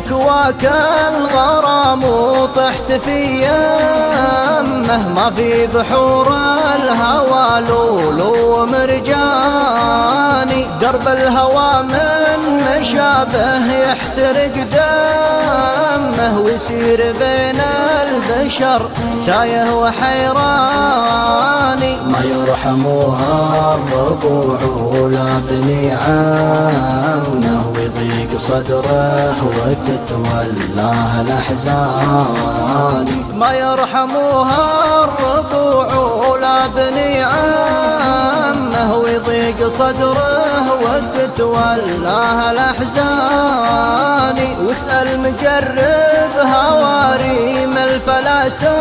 شكواك الغرام وطحت في يمه، ما في بحور الهوى لولو ومرجاني، درب الهوى من مشابه يحترق دمه، ويسير بين البشر تايه وحيراني. ما يرحمها الربوع ولا بني عمه، ويضيق صدره وتتولاه الأحزان. ما يرحمها الربوع ولا بني عمه، ويضيق صدره وتتولاه الأحزان. واسأل مجرب هواريم الفلاسمة،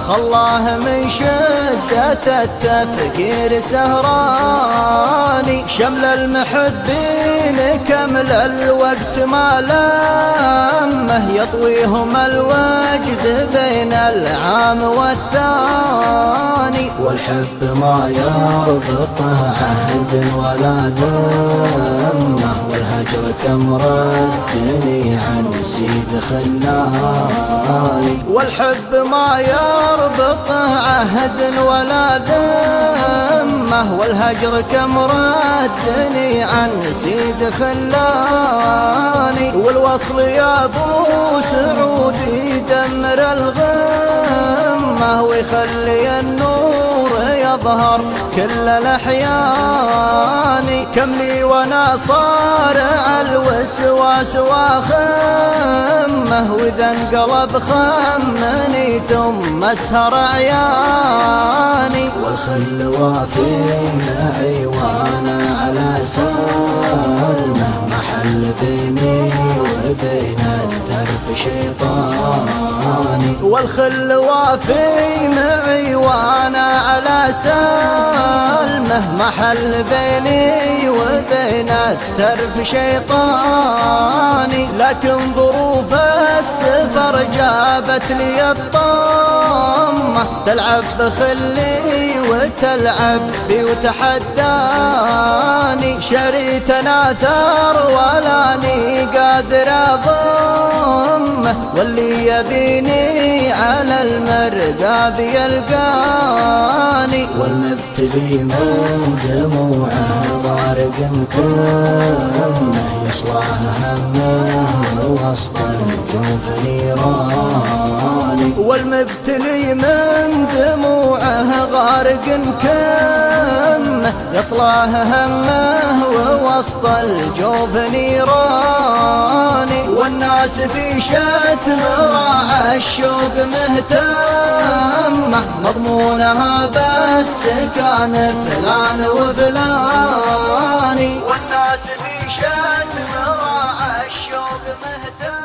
خلاه من شدة التفكير سهراني. شمل المحبين كمل الوقت ما لمه، يطويهم الوجد بين العام والثاني. والحب ما يربطه عهد ولا ذمه، والهجر كم ردني عن سيد خلاني. والحب ما يربطه عهد ولا ذمه، والهجر كم ردني عن سيد خلاني. والوصل يا ابو سعود يدمر الغمه، ويخلي النور يظهر كل الأحيان. كم لي وانا صارع الوسواس واخمه، واذا انقلب خمني ثم اسهر عياني. والخل وافي معي وانا على سلمه، محل بيني وبين الدرب شيطاني. والخل وافي معي وانا على سلمه، محل بيني وبين الترف شيطاني. لكن ظروف السفر جابت لي الطمة، تلعب بخلي وتلعب بي وتحداني. شعري تناثر ولاني قادر اضمه، واللي يبيني على المرقى بيلقاني. والمبتلي من دموعه ضارق مكمه، يصلاه همه وسط الجوف نيراني. والمبتلي من دموعه غارق مكمه، يصلاه همه ووسط الجوف نيراني. والناس في شتم راعى الشوق مهتمه، مضمونها بس كان فلان وفلاني. والناس في شتم راعى الشوق مهتمه.